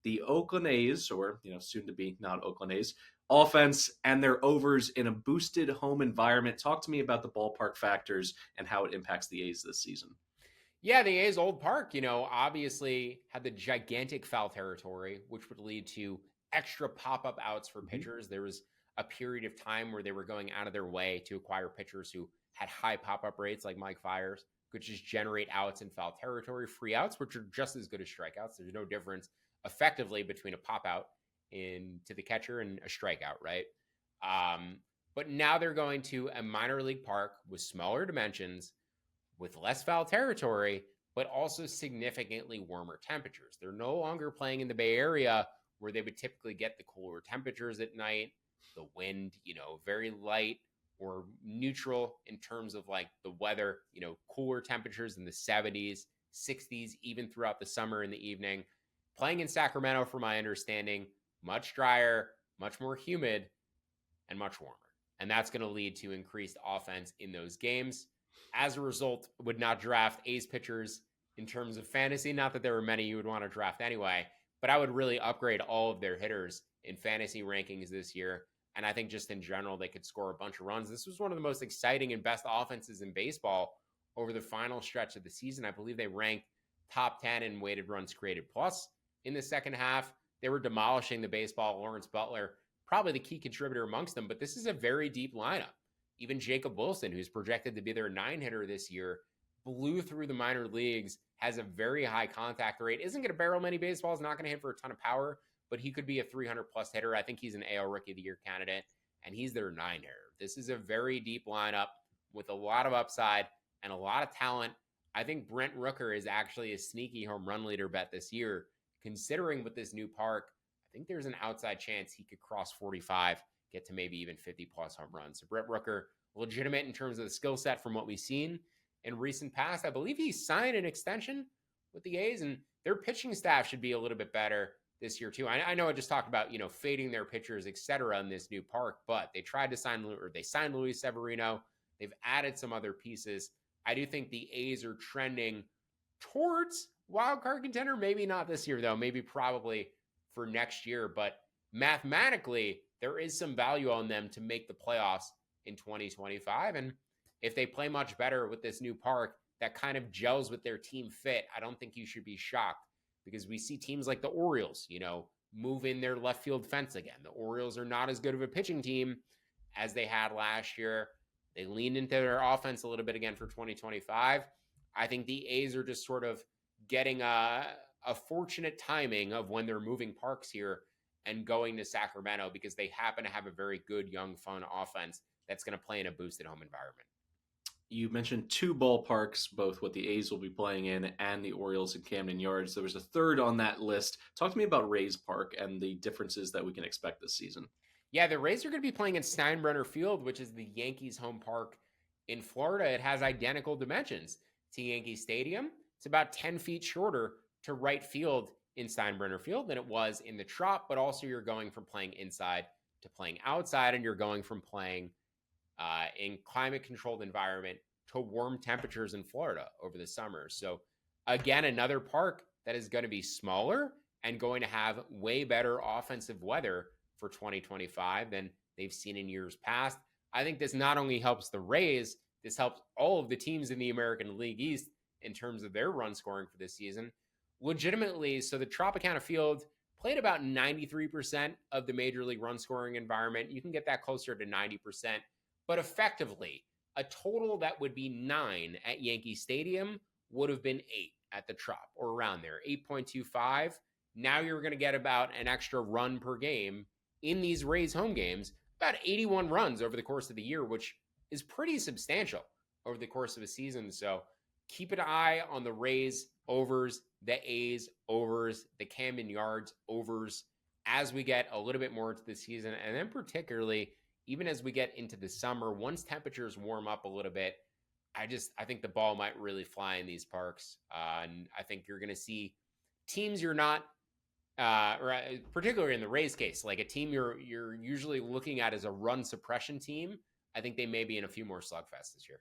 the Oakland A's, or soon to be not Oakland A's, offense and their overs in a boosted home environment. Talk to me about the ballpark factors and how it impacts the A's this season. Yeah, the A's old park, obviously had the gigantic foul territory, which would lead to extra pop-up outs for Mm-hmm. pitchers. There was a period of time where they were going out of their way to acquire pitchers who had high pop-up rates, like Mike Fiers, could just generate outs in foul territory, free outs, which are just as good as strikeouts. There's no difference effectively between a pop-out to the catcher and a strikeout, right? But now they're going to a minor league park with smaller dimensions, with less foul territory, but also significantly warmer temperatures. They're no longer playing in the Bay Area where they would typically get the cooler temperatures at night, the wind, very light or neutral in terms of like the weather, cooler temperatures in the 70s, 60s, even throughout the summer in the evening. Playing in Sacramento, from my understanding, much drier, much more humid, and much warmer. And that's going to lead to increased offense in those games. As a result, would not draft A's pitchers in terms of fantasy. Not that there were many you would want to draft anyway, but I would really upgrade all of their hitters in fantasy rankings this year. And I think just in general, they could score a bunch of runs. This was one of the most exciting and best offenses in baseball over the final stretch of the season. I believe they ranked top 10 in weighted runs created plus in the second half. They were demolishing the baseball. Lawrence Butler, probably the key contributor amongst them, but this is a very deep lineup. Even Jacob Wilson, who's projected to be their 9-hitter this year, blew through the minor leagues, has a very high contact rate, isn't going to barrel many baseballs, not going to hit for a ton of power, but he could be a 300-plus hitter. I think he's an AL Rookie of the Year candidate, and he's their 9-hitter. This is a very deep lineup with a lot of upside and a lot of talent. I think Brent Rooker is actually a sneaky home run leader bet this year, considering with this new park. I think there's an outside chance he could cross 45, get to maybe even 50-plus home runs. So Brent Rooker, legitimate in terms of the skill set from what we've seen in recent past. I believe he signed an extension with the A's, and their pitching staff should be a little bit better this year too. I know I just talked about, fading their pitchers, et cetera, in this new park, but they signed Luis Severino. They've added some other pieces. I do think the A's are trending towards wild card contender. Maybe not this year, though. Maybe probably for next year. But mathematically, there is some value on them to make the playoffs in 2025. And if they play much better with this new park that kind of gels with their team fit, I don't think you should be shocked, because we see teams like the Orioles, move in their left field fence again. The Orioles are not as good of a pitching team as they had last year. They leaned into their offense a little bit again for 2025. I think the A's are just sort of getting a fortunate timing of when they're moving parks here and going to Sacramento, because they happen to have a very good, young, fun offense that's going to play in a boosted home environment. You mentioned two ballparks, both what the A's will be playing in and the Orioles in Camden Yards. There was a third on that list. Talk to me about Rays Park and the differences that we can expect this season. Yeah, the Rays are going to be playing in Steinbrenner Field, which is the Yankees' home park in Florida. It has identical dimensions to Yankee Stadium. It's about 10 feet shorter to right field in Steinbrenner Field than it was in the Trop, but also you're going from playing inside to playing outside, and you're going from playing in climate-controlled environment to warm temperatures in Florida over the summer. So again, another park that is going to be smaller and going to have way better offensive weather for 2025 than they've seen in years past. I think this not only helps the Rays, this helps all of the teams in the American League East in terms of their run scoring for this season. Legitimately, so the Tropicana Field played about 93% of the major league run scoring environment. You can get that closer to 90%, but effectively, a total that would be 9 at Yankee Stadium would have been 8 at the Trop, or around there, 8.25. Now you're going to get about an extra run per game in these Rays home games, about 81 runs over the course of the year, which is pretty substantial over the course of a season. So keep an eye on the Rays overs, the A's overs, the Camden Yards overs as we get a little bit more into the season. And then particularly, even as we get into the summer, once temperatures warm up a little bit, I think the ball might really fly in these parks. And I think you're going to see teams you're not, particularly in the Rays case, like a team you're usually looking at as a run suppression team. I think they may be in a few more slugfests this year.